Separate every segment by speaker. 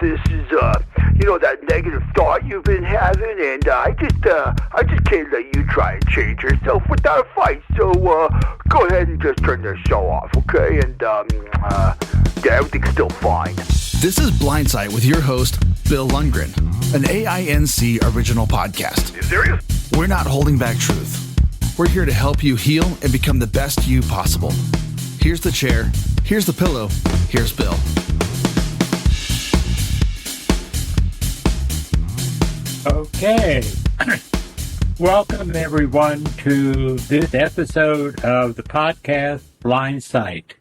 Speaker 1: this is, that negative thought you've been having, and I just can't let you try and change yourself without a fight. So, go ahead and just turn the show off, okay? And, yeah, everything's still fine.
Speaker 2: This is Blindsight with your host, Bill Lundgren, an AINC original podcast.
Speaker 1: You serious?
Speaker 2: We're not holding back truth. We're here to help you heal and become the best you possible. Here's the chair. Here's the pillow. Here's Bill.
Speaker 3: Okay. Welcome, everyone, to this episode of the podcast Blindsight,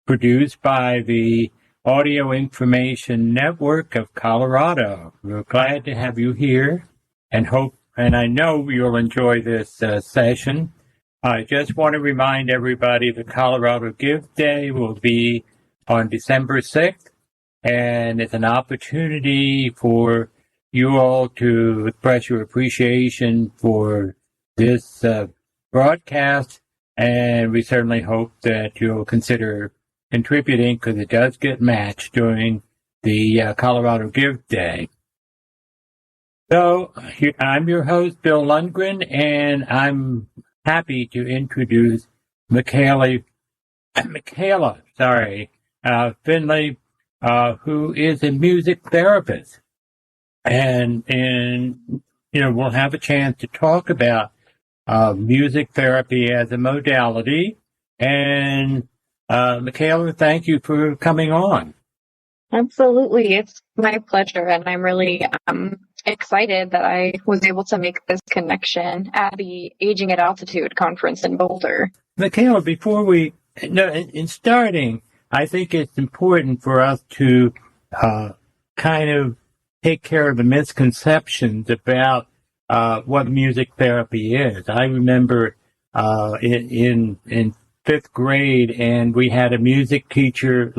Speaker 3: produced by the Audio Information Network of Colorado. We're glad to have you here and I know you'll enjoy this session. I just want to remind everybody the Colorado Give Day will be on December 6th, and it's an opportunity for you all to express your appreciation for this broadcast, and we certainly hope that you'll consider contributing because it does get matched during the Colorado Give Day. So, I'm your host, Bill Lundgren, and I'm happy to introduce Mikayla Finley, who is a music therapist. And we'll have a chance to talk about music therapy as a modality. And Mikayla, thank you for coming on.
Speaker 4: Absolutely. It's my pleasure, and I'm really excited that I was able to make this connection at the Aging at Altitude conference in Boulder.
Speaker 3: Mikayla, in starting, I think it's important for us to kind of take care of the misconceptions about what music therapy is. I remember in fifth grade, and we had a music teacher,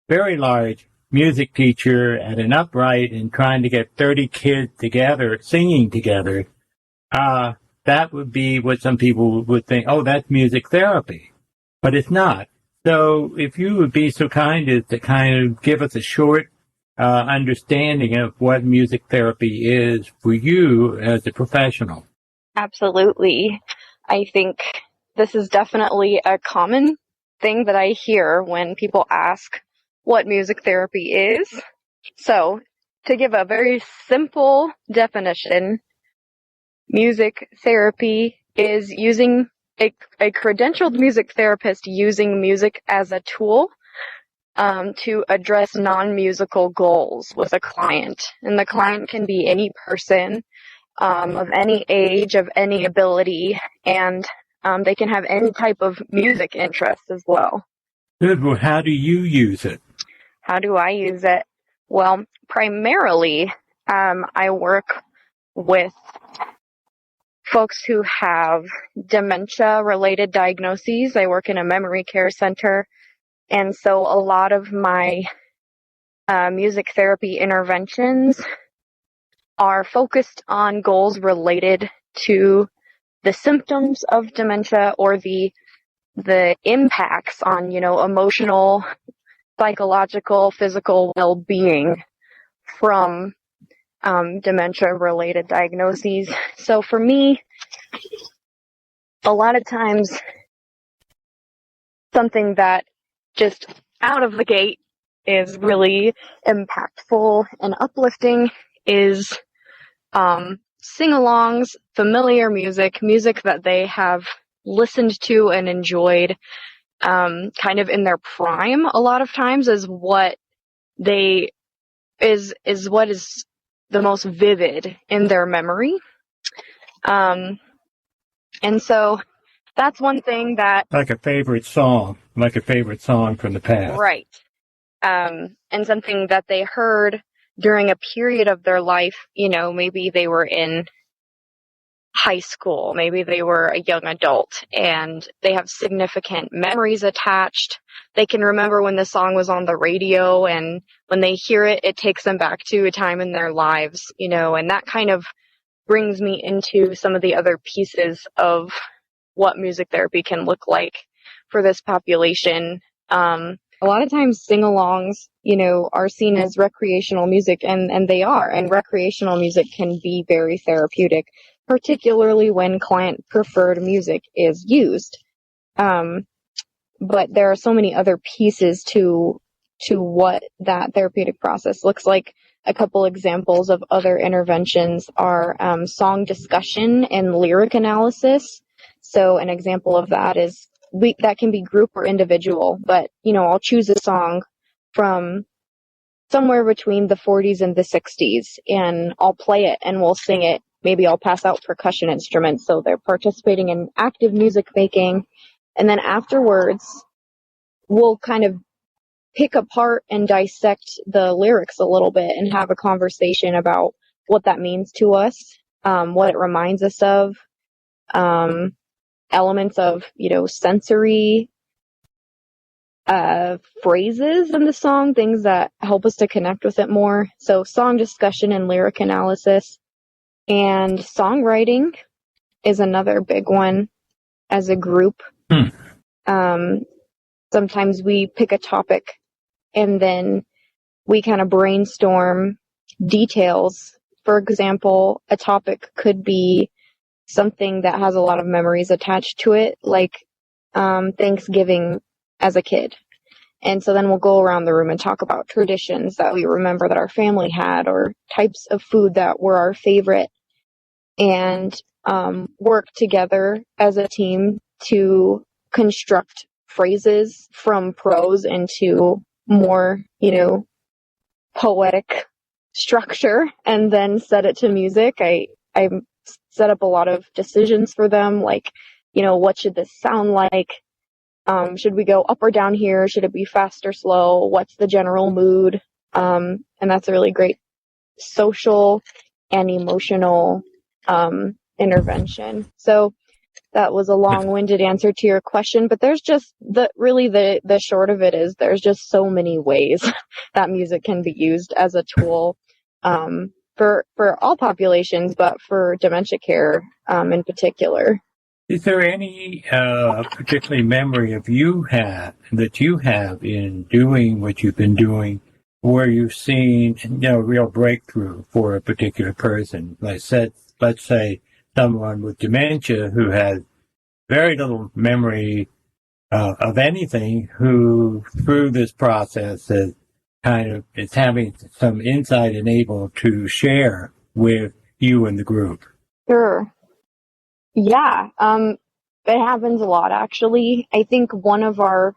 Speaker 3: very large music teacher at an upright, and trying to get 30 kids together, singing together. That would be what some people would think, oh, that's music therapy. But it's not. So if you would be so kind as to kind of give us a short understanding of what music therapy is for you as a professional.
Speaker 4: Absolutely. I think this is definitely a common thing that I hear when people ask what music therapy is. So, to give a very simple definition, music therapy is using a credentialed music therapist using music as a tool to address non-musical goals with a client. And the client can be any person of any age, of any ability, and they can have any type of music interest as well.
Speaker 3: Good. Well, how do you use it?
Speaker 4: How do I use it? Well, primarily, I work with folks who have dementia-related diagnoses. I work in a memory care center, and so a lot of my music therapy interventions are focused on goals related to the symptoms of dementia or the impacts on, emotional, psychological, physical well-being from dementia-related diagnoses. So for me, a lot of times, something that just out of the gate is really impactful and uplifting is sing-alongs, familiar music that they have listened to and enjoyed kind of in their prime a lot of times is what is the most vivid in their memory. And so that's one thing that...
Speaker 3: Like a favorite song from the past.
Speaker 4: Right. And something that they heard during a period of their life, maybe they were in high school, maybe they were a young adult, and they have significant memories attached. They can remember when the song was on the radio, and when they hear it, it takes them back to a time in their lives, and that kind of brings me into some of the other pieces of what music therapy can look like for this population. a lot of times sing-alongs, are seen as recreational music, and they are. And recreational music can be very therapeutic, particularly when client-preferred music is used. But there are so many other pieces to what that therapeutic process looks like. A couple examples of other interventions are song discussion and lyric analysis. So an example of that is that can be group or individual, but I'll choose a song from somewhere between the 40s and the 60s, and I'll play it and we'll sing it. Maybe I'll pass out percussion instruments, so they're participating in active music making. And then afterwards, we'll kind of pick apart and dissect the lyrics a little bit and have a conversation about what that means to us, what it reminds us of, elements of, sensory phrases in the song, things that help us to connect with it more. So song discussion and lyric analysis. And songwriting is another big one as a group. Sometimes we pick a topic and then we kind of brainstorm details. For example, a topic could be something that has a lot of memories attached to it, like Thanksgiving as a kid. And so then we'll go around the room and talk about traditions that we remember that our family had, or types of food that were our favorite, and work together as a team to construct phrases from prose into more, poetic structure, and then set it to music. I set up a lot of decisions for them, like, what should this sound like? Should we go up or down here? Should it be fast or slow? What's the general mood? And that's a really great social and emotional intervention. So that was a long-winded answer to your question, but there's just the short of it is there's just so many ways that music can be used as a tool for all populations, but for dementia care in particular.
Speaker 3: Is there any particular memory that you have in doing what you've been doing, where you've seen a real breakthrough for a particular person? Let's say someone with dementia who has very little memory of anything, who through this process is having some insight and able to share with you and the group.
Speaker 4: Sure. Yeah, it happens a lot, actually. I think one of our,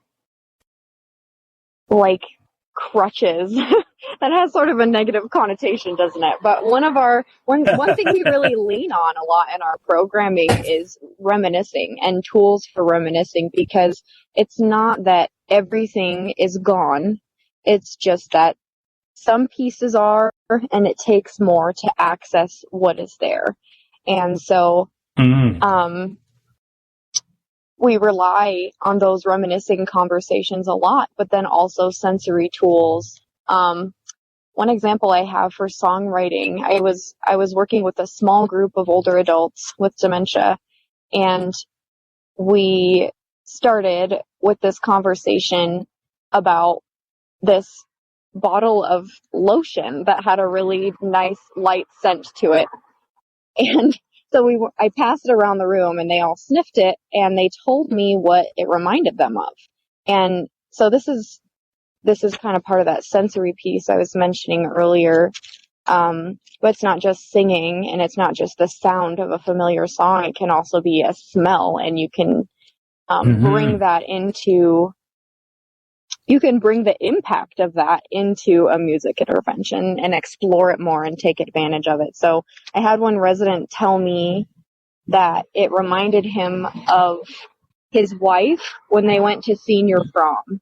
Speaker 4: crutches, that has sort of a negative connotation, doesn't it? But one thing we really lean on a lot in our programming is reminiscing and tools for reminiscing, because it's not that everything is gone. It's just that some pieces are, and it takes more to access what is there. And so, we rely on those reminiscing conversations a lot, but then also sensory tools. One example I have for songwriting, I was working with a small group of older adults with dementia, and we started with this conversation about this bottle of lotion that had a really nice light scent to it. And so I passed it around the room, and they all sniffed it, and they told me what it reminded them of. And so this is kind of part of that sensory piece I was mentioning earlier. But it's not just singing, and it's not just the sound of a familiar song. It can also be a smell, and you can bring that into. You can bring the impact of that into a music intervention and explore it more and take advantage of it. So I had one resident tell me that it reminded him of his wife when they went to senior prom,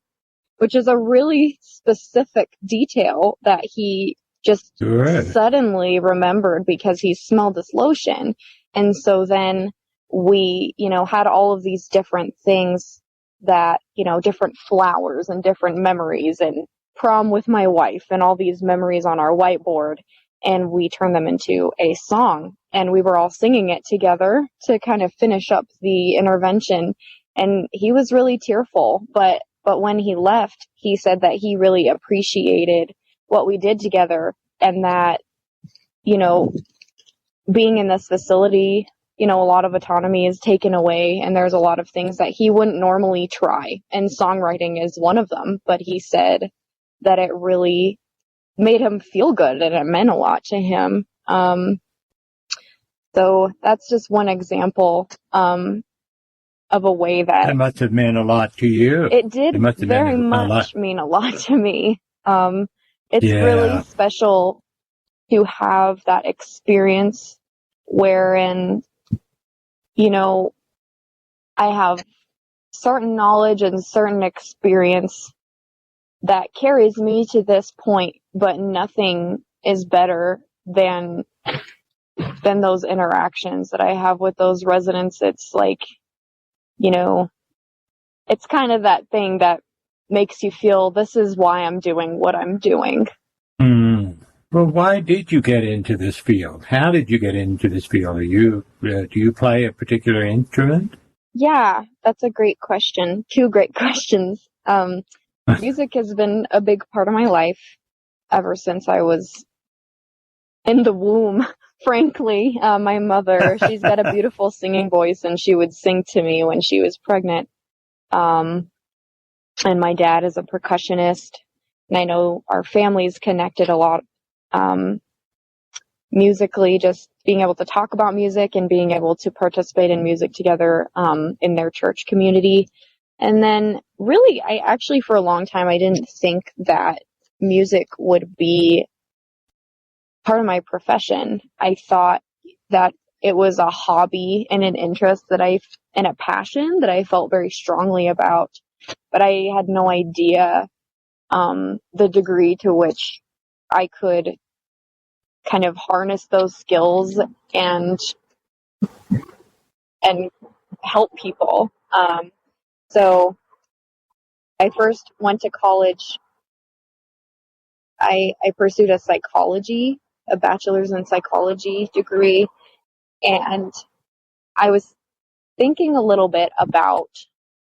Speaker 4: which is a really specific detail that he just suddenly remembered because he smelled this lotion. And so then we, had all of these different things that, different flowers and different memories, and prom with my wife, and all these memories on our whiteboard, and we turned them into a song, and we were all singing it together to kind of finish up the intervention. And he was really tearful, but But when he left, he said that he really appreciated what we did together, and that, you know, being in this facility, you know, a lot of autonomy is taken away, and there's a lot of things that he wouldn't normally try, and songwriting is one of them. But he said that it really made him feel good, and it meant a lot to him. So that's just one example of a way that
Speaker 3: must have meant a lot to you.
Speaker 4: it did very
Speaker 3: mean
Speaker 4: much mean a lot to me. It's
Speaker 3: Yeah.
Speaker 4: really special to have that experience wherein, you know, I have certain knowledge and certain experience that carries me to this point, but nothing is better than those interactions that I have with those residents. It's like, you know, it's kind of that thing that makes you feel this is why I'm doing what I'm doing.
Speaker 3: Well, why did you get into this field? How did you get into this field? Do you play a particular instrument?
Speaker 4: Yeah, that's a great question. Two great questions. Music has been a big part of my life ever since I was in the womb, frankly. My mother, she's got a beautiful singing voice, and she would sing to me when she was pregnant. And my dad is a percussionist, and I know our family's connected a lot musically, just being able to talk about music and being able to participate in music together in their church community. And then really, I actually, for a long time, I didn't think that music would be part of my profession. I thought that it was a hobby and an interest and a passion that I felt very strongly about, but I had no idea the degree to which I could kind of harness those skills and help people. So I first went to college. I pursued a bachelor's in psychology degree, and I was thinking a little bit about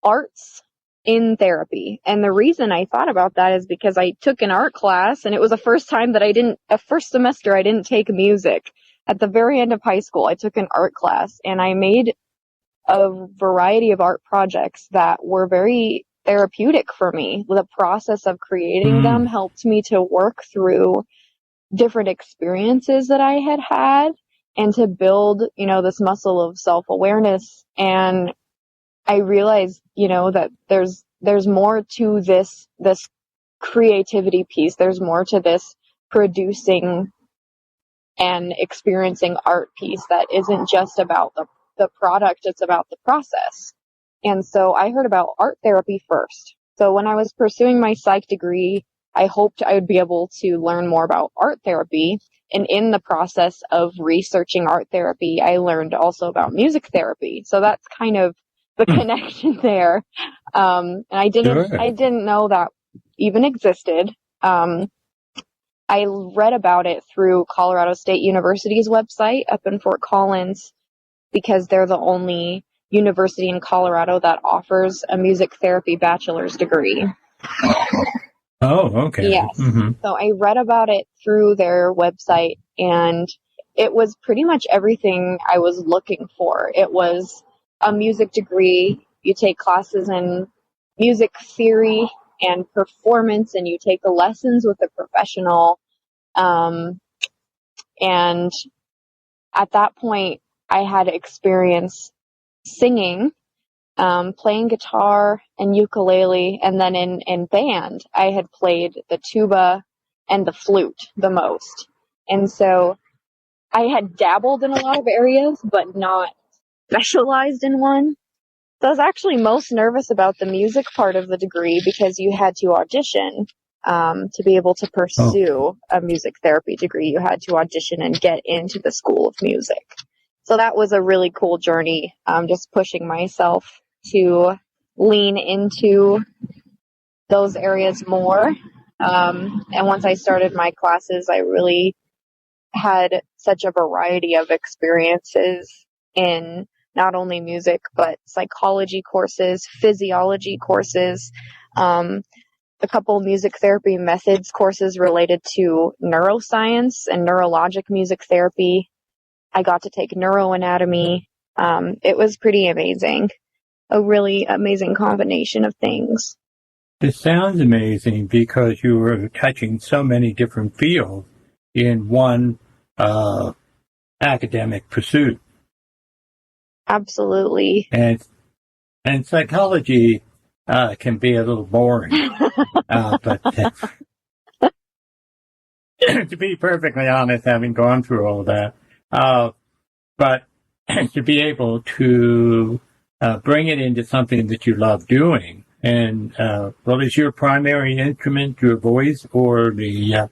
Speaker 4: arts in therapy. And the reason I thought about that is because I took an art class, and it was the first time that a first semester I didn't take music. At the very end of high school, I took an art class, and I made a variety of art projects that were very therapeutic for me. The process of creating them helped me to work through different experiences that I had had and to build, you know, this muscle of self-awareness. And I realized, you know, that there's more to this creativity piece. There's more to this producing and experiencing art piece that isn't just about the product, it's about the process. And so I heard about art therapy first. So when I was pursuing my psych degree, I hoped I would be able to learn more about art therapy. And in the process of researching art therapy, I learned also about music therapy. So that's kind of the connection there. And I didn't know that even existed. I read about it through Colorado State University's website up in Fort Collins, because they're the only university in Colorado that offers a music therapy bachelor's degree.
Speaker 3: Oh, okay.
Speaker 4: Yes.
Speaker 3: Mm-hmm.
Speaker 4: So I read about it through their website, and it was pretty much everything I was looking for. It was a music degree. You take classes in music theory and performance, and you take the lessons with a professional. And at that point, I had experience singing, playing guitar and ukulele, and then in band, I had played the tuba and the flute the most. And so I had dabbled in a lot of areas, but not specialized in one. So I was actually most nervous about the music part of the degree, because you had to audition to be able to pursue a music therapy degree. You had to audition and get into the School of Music. So that was a really cool journey, just pushing myself to lean into those areas more. And once I started my classes, I really had such a variety of experiences in not only music, but psychology courses, physiology courses, A couple music therapy methods courses related to neuroscience and neurologic music therapy. I got to take neuroanatomy. It was pretty amazing. A really amazing combination of things.
Speaker 3: It sounds amazing because you were touching so many different fields in one academic pursuit.
Speaker 4: Absolutely.
Speaker 3: And psychology can be a little boring. But to be perfectly honest, having gone through all that, but to be able to bring it into something that you love doing, and is your primary instrument your voice, or the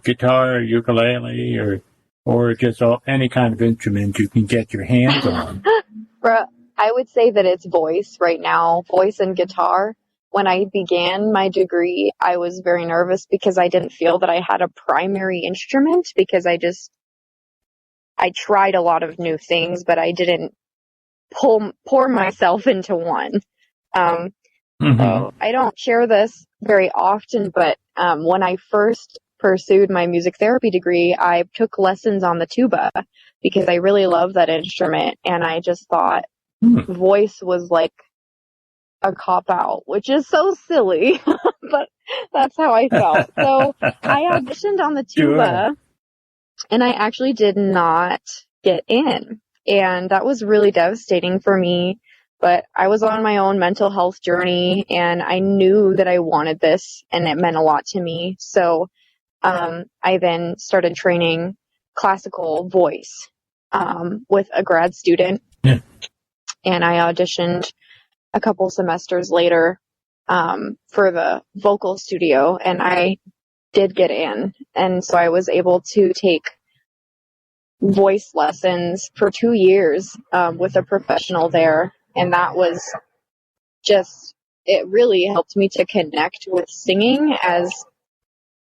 Speaker 3: guitar, ukulele, or just any kind of instrument you can get your hands on?
Speaker 4: I would say that it's voice right now, voice and guitar. When I began my degree, I was very nervous because I didn't feel that I had a primary instrument, because I tried a lot of new things, but I didn't pour myself into one. So I don't share this very often, but when I first pursued my music therapy degree, I took lessons on the tuba because I really love that instrument, and I just thought voice was like a cop-out, which is so silly, but that's how I felt. So I auditioned on the tuba, and I actually did not get in, and that was really devastating for me. But I was on my own mental health journey, and I knew that I wanted this, and it meant a lot to me. So I then started training classical voice with a grad student, and I auditioned a couple semesters later for the vocal studio, and I did get in. And so I was able to take voice lessons for 2 years with a professional there. And that was it really helped me to connect with singing as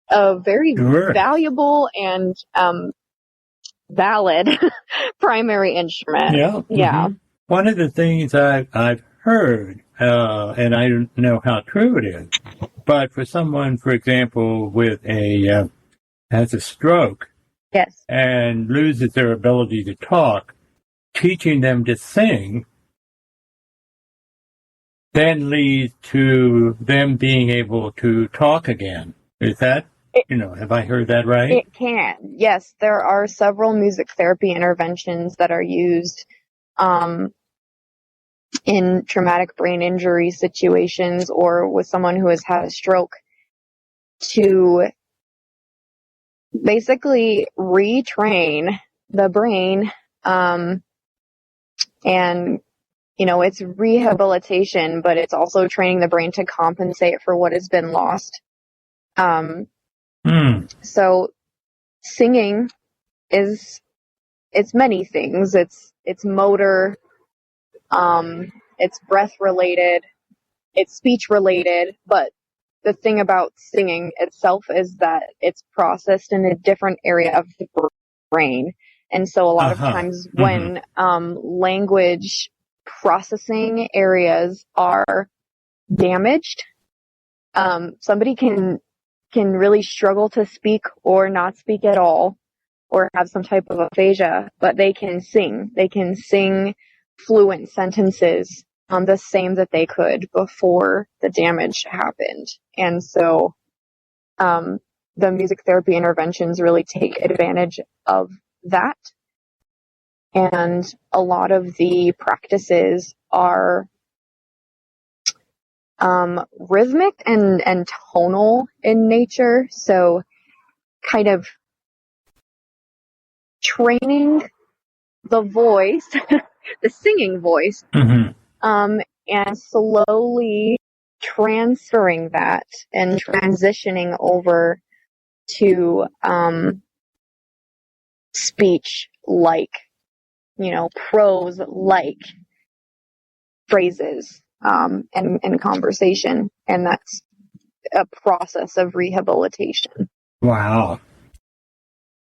Speaker 4: a very valuable and valid primary instrument. Yeah.
Speaker 3: One of the things I've heard, and I don't know how true it is, but for someone, for example, has a stroke,
Speaker 4: yes,
Speaker 3: and loses their ability to talk, teaching them to sing then leads to them being able to talk again. Is that, have I heard that right?
Speaker 4: It can. Yes, there are several music therapy interventions that are used in traumatic brain injury situations or with someone who has had a stroke to basically retrain the brain. And it's rehabilitation, but it's also training the brain to compensate for what has been lost. So singing it's many things. It's motor, it's breath related, it's speech related, but the thing about singing itself is that it's processed in a different area of the brain. And so a lot of times when language processing areas are damaged, somebody can really struggle to speak or not speak at all, or have some type of aphasia, but they can sing. They can sing fluent sentences the same that they could before the damage happened. And so the music therapy interventions really take advantage of that. And a lot of the practices are rhythmic and tonal in nature. So kind of training the voice, the singing voice, and slowly transferring that and transitioning over to speech like, prose like phrases and conversation. And that's a process of rehabilitation.
Speaker 3: Wow.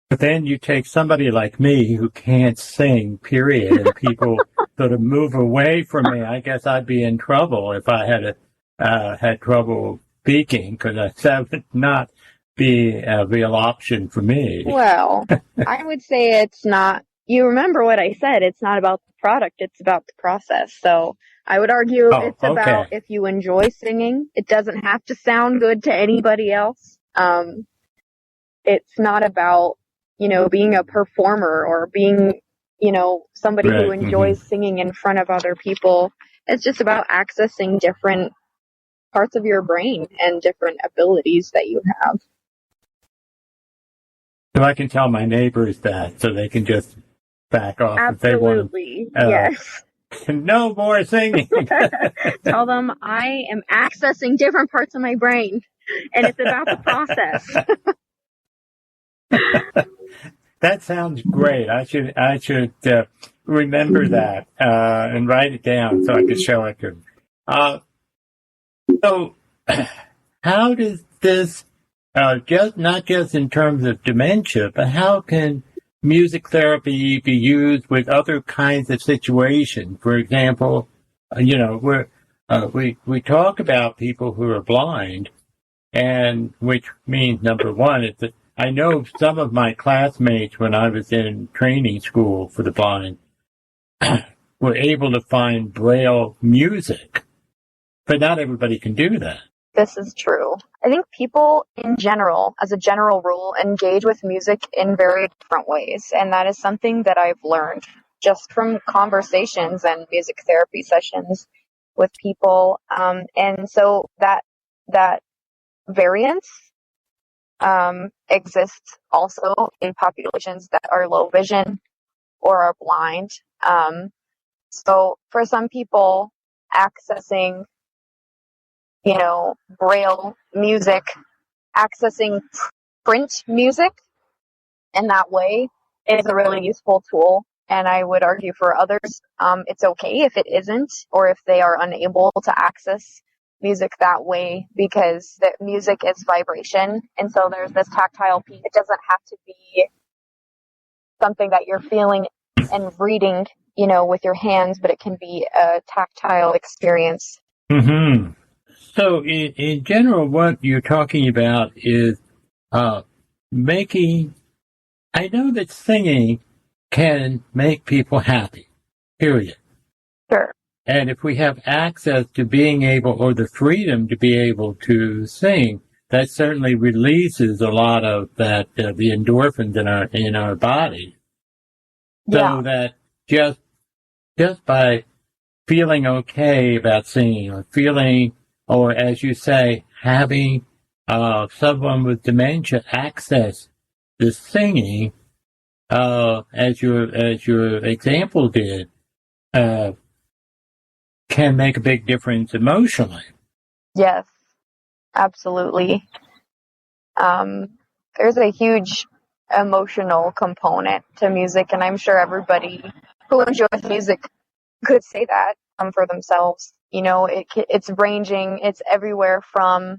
Speaker 3: But then you take somebody like me who can't sing, period, and people sort of move away from me. I guess I'd be in trouble if I had to had trouble speaking because that would not be a real option for me.
Speaker 4: Well, I would say it's not. You remember what I said? It's not about the product; it's about the process. So I would argue it's about if you enjoy singing. It doesn't have to sound good to anybody else. It's not about being a performer or being somebody who enjoys singing in front of other people. It's just about accessing different parts of your brain and different abilities that you have.
Speaker 3: So I can tell my neighbors that so they can just back off.
Speaker 4: Absolutely,
Speaker 3: if they want,
Speaker 4: yes.
Speaker 3: No more singing.
Speaker 4: Tell them I am accessing different parts of my brain, and it's about the process.
Speaker 3: That sounds great. I should remember that and write it down so I can show it to them. So, how does this, not just in terms of dementia, but how can music therapy be used with other kinds of situations? For example, we talk about people who are blind, and which means number one is that I know some of my classmates when I was in training school for the blind were able to find Braille music, but not everybody can do that.
Speaker 4: This is true. I think people in general, as a general rule, engage with music in very different ways. And that is something that I've learned just from conversations and music therapy sessions with people. And so that variance exists also in populations that are low vision or are blind. So for some people, accessing Braille music, accessing print music in that way is a really useful tool. And I would argue for others, it's okay if it isn't, or if they are unable to access music that way, because the music is vibration. And so there's this tactile piece. It doesn't have to be something that you're feeling and reading, with your hands, but it can be a tactile experience.
Speaker 3: Mm-hmm. So in general, what you're talking about is making, I know that singing can make people happy, period.
Speaker 4: Sure.
Speaker 3: And if we have access to being able, or the freedom to be able to sing, that certainly releases a lot of that, the endorphins in our body. So that just by feeling okay about singing, or feeling, or as you say, having someone with dementia access the singing, as your example did, can make a big difference emotionally.
Speaker 4: Yes, absolutely. There's a huge emotional component to music, and I'm sure everybody who enjoys music could say that for themselves. It's ranging. It's everywhere from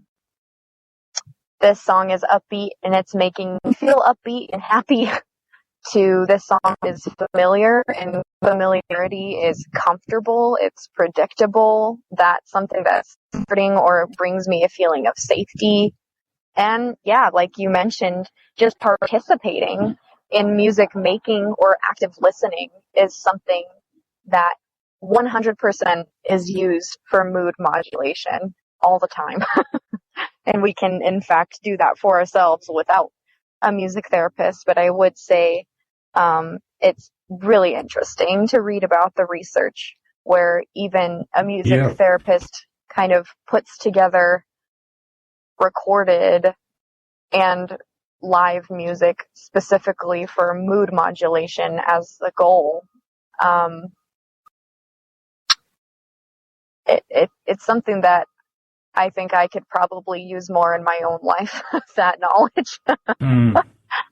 Speaker 4: this song is upbeat and it's making me feel upbeat and happy to this song is familiar, and familiarity is comfortable, it's predictable, that's something that's comforting or brings me a feeling of safety. And like you mentioned, just participating in music making or active listening is something that 100% is used for mood modulation all the time. And we can, in fact, do that for ourselves without a music therapist. But I would say it's really interesting to read about the research where even a music therapist kind of puts together recorded and live music specifically for mood modulation as the goal. It's something that I think I could probably use more in my own life, that knowledge.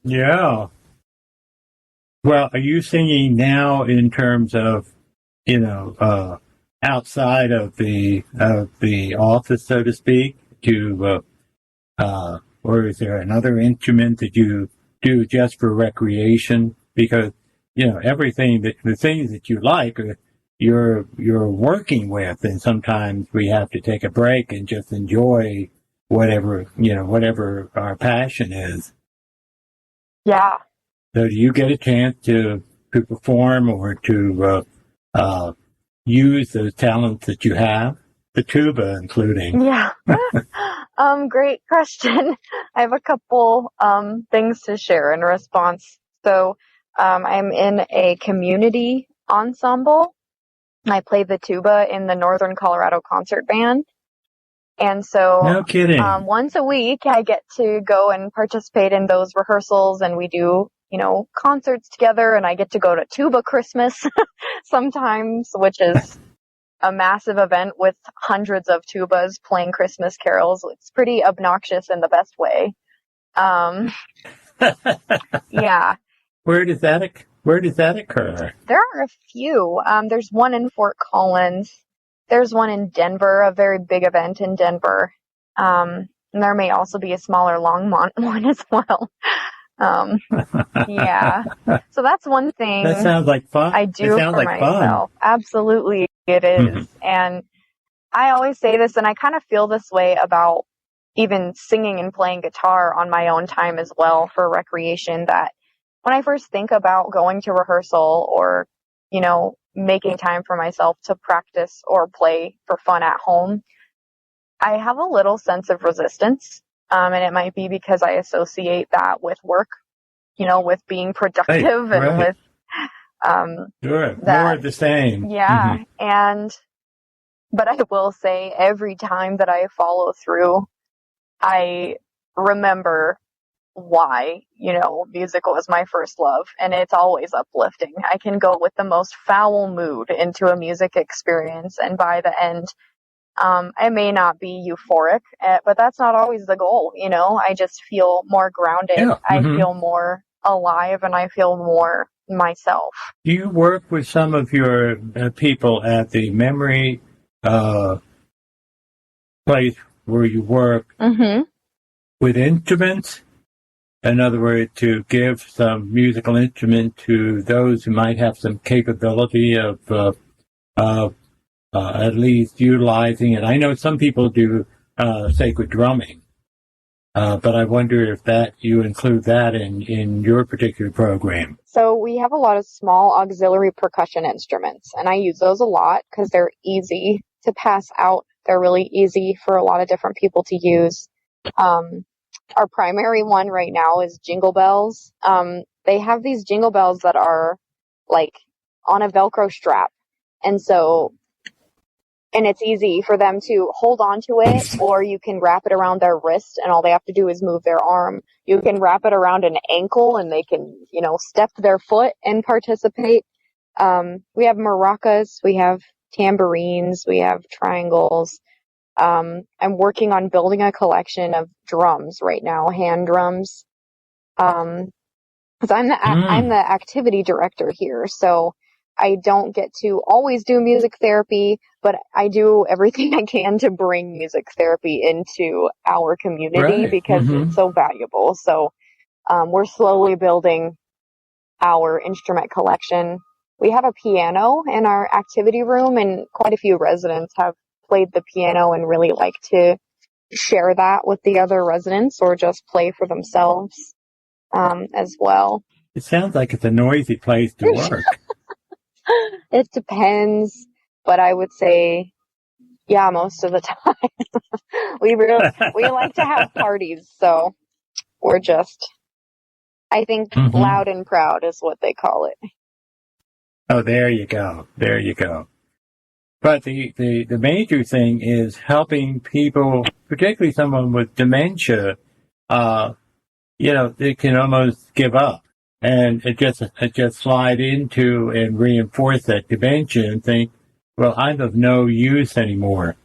Speaker 3: Yeah. Well, are you singing now in terms of, outside of the office, so to speak, or is there another instrument that you do just for recreation? Because, the things that you like you're working with, and sometimes we have to take a break and just enjoy whatever our passion is.
Speaker 4: Yeah.
Speaker 3: So do you get a chance to perform or to use those talents that you have, the tuba including?
Speaker 4: Yeah. Great question. I have a couple things to share in response. So I'm in a community ensemble. I play the tuba in the Northern Colorado Concert Band. And so
Speaker 3: No kidding.
Speaker 4: once a week, I get to go and participate in those rehearsals, and we do, concerts together, and I get to go to Tuba Christmas sometimes, which is a massive event with hundreds of tubas playing Christmas carols. It's pretty obnoxious in the best way. Yeah.
Speaker 3: Where does that occur?
Speaker 4: There are a few. There's one in Fort Collins. There's one in Denver, a very big event in Denver. And there may also be a smaller Longmont one as well. Yeah. So that's one thing.
Speaker 3: That sounds like fun.
Speaker 4: I do for myself. Fun. Absolutely, it is. Mm-hmm. And I always say this, and I kind of feel this way about even singing and playing guitar on my own time as well for recreation, that when I first think about going to rehearsal or, making time for myself to practice or play for fun at home, I have a little sense of resistance. And it might be because I associate that with work, with being productive and with,
Speaker 3: sure. More of the same.
Speaker 4: Yeah. Mm-hmm. But I will say every time that I follow through, I remember why, music was my first love, and it's always uplifting. I can go with the most foul mood into a music experience, and by the end, I may not be euphoric, but that's not always the goal, I just feel more grounded. Yeah. Mm-hmm. I feel more alive, and I feel more myself.
Speaker 3: Do you work with some of your people at the memory place where you work mm-hmm. with instruments? In other words, to give some musical instrument to those who might have some capability of at least utilizing it. I know some people do sacred drumming, but I wonder if you include that in your particular program.
Speaker 4: So we have a lot of small auxiliary percussion instruments, and I use those a lot because they're easy to pass out. They're really easy for a lot of different people to use. Our primary one right now is jingle bells. They have these jingle bells that are like on a Velcro strap. And it's easy for them to hold on to it, or you can wrap it around their wrist and all they have to do is move their arm. You can wrap it around an ankle and they can, step their foot and participate. We have maracas, we have tambourines, we have triangles. I'm working on building a collection of drums right now, hand drums. Because I'm the activity director here, so I don't get to always do music therapy, but I do everything I can to bring music therapy into our community because mm-hmm. it's so valuable. So we're slowly building our instrument collection. We have a piano in our activity room, and quite a few residents have played the piano and really like to share that with the other residents or just play for themselves as well.
Speaker 3: It sounds like it's a noisy place to work.
Speaker 4: It depends, but I would say, yeah, most of the time. we like to have parties, so we're just, I think, mm-hmm. loud and proud is what they call it.
Speaker 3: Oh, there you go. There you go. But the major thing is helping people, particularly someone with dementia, they can almost give up and it just slide into and reinforce that dementia and think, well, I'm of no use anymore,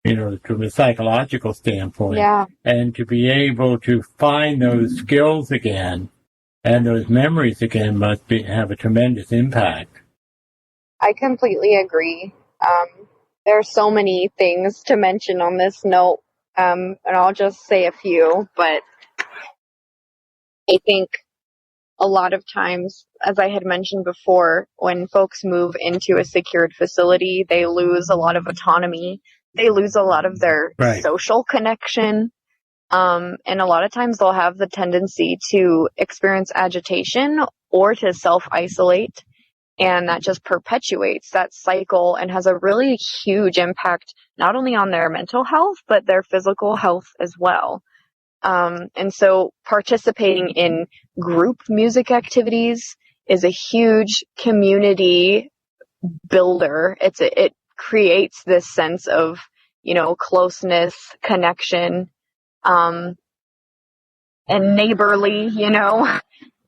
Speaker 3: from a psychological standpoint.
Speaker 4: Yeah.
Speaker 3: And to be able to find those skills again and those memories again must have a tremendous impact.
Speaker 4: I completely agree. There are so many things to mention on this note, and I'll just say a few, but I think a lot of times, as I had mentioned before, when folks move into a secured facility, they lose a lot of autonomy. They lose a lot of their social connection. And a lot of times they'll have the tendency to experience agitation or to self-isolate. And that just perpetuates that cycle and has a really huge impact, not only on their mental health, but their physical health as well. And so participating in group music activities is a huge community builder. It creates this sense of, closeness, connection, and neighborly,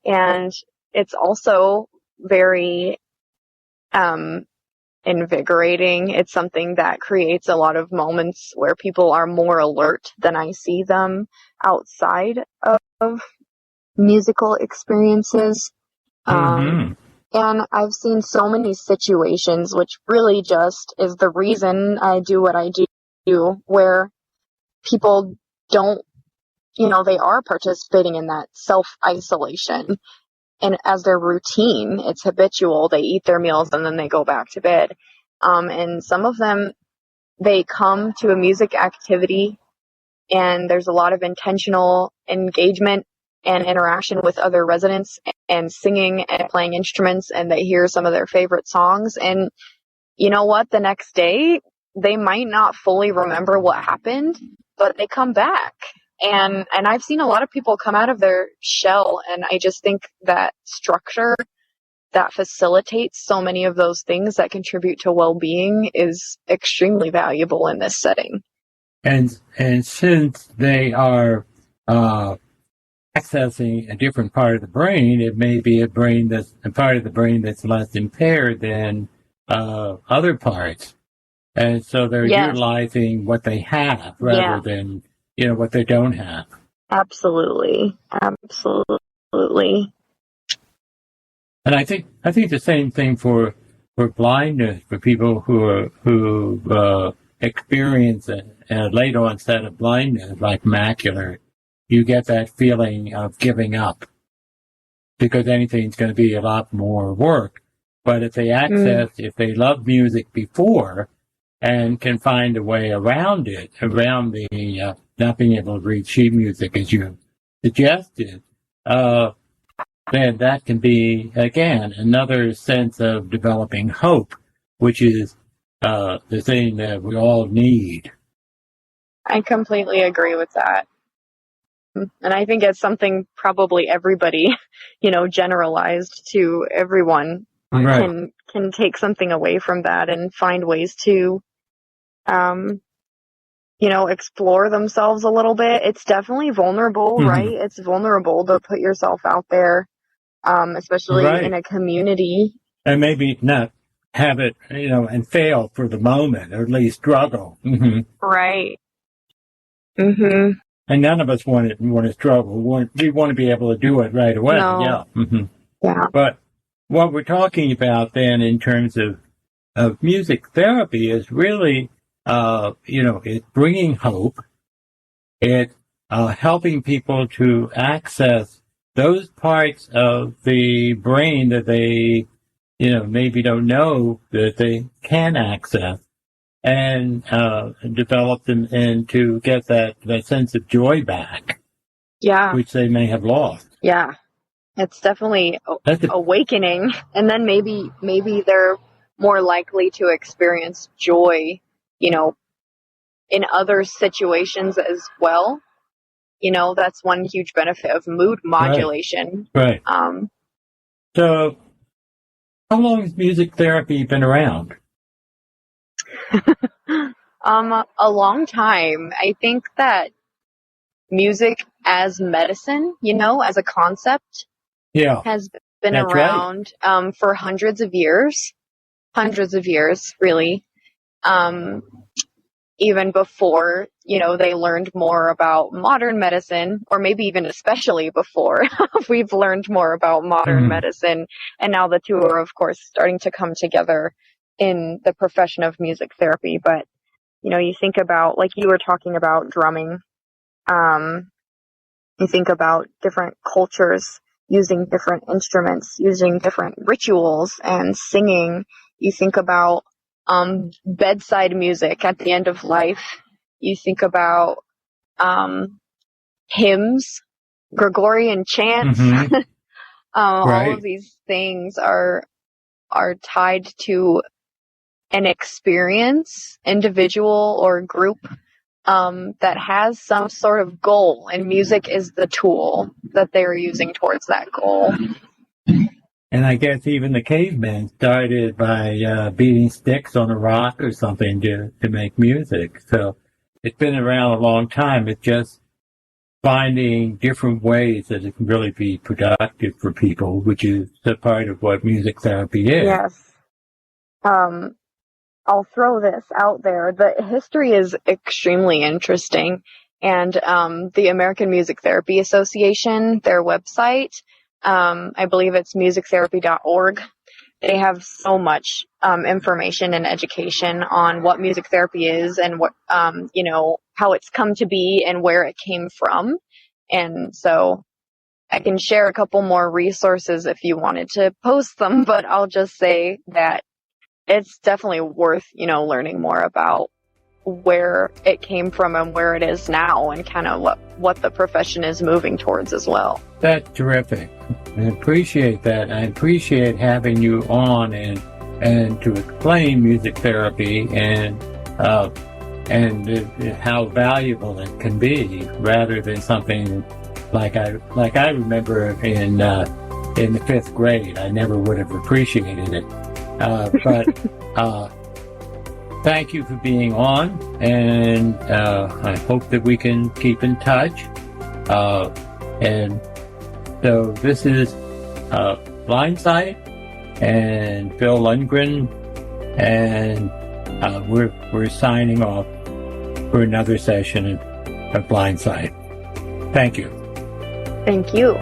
Speaker 4: and it's also very, invigorating. It's something that creates a lot of moments where people are more alert than I see them outside of musical experiences. And I've seen so many situations, which really just is the reason I do what I do, where people don't, they are participating in that self-isolation. And as their routine, it's habitual. They eat their meals and then they go back to bed. And some of them, they come to a music activity and there's a lot of intentional engagement and interaction with other residents and singing and playing instruments, and they hear some of their favorite songs. And you know what? The next day, they might not fully remember what happened, but they come back. And I've seen a lot of people come out of their shell, and I just think that structure that facilitates so many of those things that contribute to well-being is extremely valuable in this setting.
Speaker 3: And since they are accessing a different part of the brain, it may be a part of the brain that's less impaired than other parts. And so they're utilizing what they have rather than what they don't have. Absolutely. And I think the same thing for blindness, for people who experience a late onset of blindness, like macular. You get that feeling of giving up because anything's going to be a lot more work. But if they if they love music before and can find a way around it, around the not being able to read sheet music as you suggested, then that can be, again, another sense of developing hope, which is the thing that we all need.
Speaker 4: I completely agree with that. And I think it's something probably everybody, generalized to everyone can take something away from that and find ways to, explore themselves a little bit. It's definitely vulnerable, right? It's vulnerable to put yourself out there, especially in a community.
Speaker 3: And maybe not have it, and fail for the moment, or at least struggle.
Speaker 4: Right.
Speaker 3: And none of us want to struggle. We want to be able to do it right away.
Speaker 4: No. Yeah.
Speaker 3: But what we're talking about then in terms of music therapy is really, it's bringing hope. It's helping people to access those parts of the brain that they, maybe don't know that they can access, and develop them and to get that sense of joy back. Yeah. Which they may have lost.
Speaker 4: Yeah. It's definitely awakening. And then maybe they're more likely to experience joy, in other situations as well. That's one huge benefit of mood modulation.
Speaker 3: Right. So how long has music therapy been around?
Speaker 4: A long time. I think that music as medicine, as a concept, has been around for hundreds of years, really. Even before, they learned more about modern medicine, or maybe even especially before we've learned more about modern medicine. And now the two are, of course, starting to come together in the profession of music therapy. But, you think about, like you were talking about drumming, you think about different cultures using different instruments, using different rituals and singing. You think about bedside music at the end of life. You think about hymns, Gregorian chants.
Speaker 3: Mm-hmm.
Speaker 4: All of these things are tied to an experience, individual or group, that has some sort of goal, and music is the tool that they're using towards that goal.
Speaker 3: And I guess even the cavemen started by beating sticks on a rock or something to make music. So it's been around a long time. It's just finding different ways that it can really be productive for people, which is a part of what music therapy is.
Speaker 4: Yes. I'll throw this out there. The history is extremely interesting. And the American Music Therapy Association, their website, I believe it's musictherapy.org. They have so much information and education on what music therapy is and what, how it's come to be and where it came from. And so I can share a couple more resources if you wanted to post them, but I'll just say that it's definitely worth, learning more about where it came from and where it is now, and kind of what the profession is moving towards as well.
Speaker 3: That's terrific. I appreciate that. I appreciate having you on and to explain music therapy and how valuable it can be, rather than something like I remember in the fifth grade. I never would have appreciated it. But thank you for being on, and I hope that we can keep in touch. And so this is Blindsight and Phil Lundgren, and we're signing off for another session of Blindsight. Thank you.
Speaker 4: Thank you.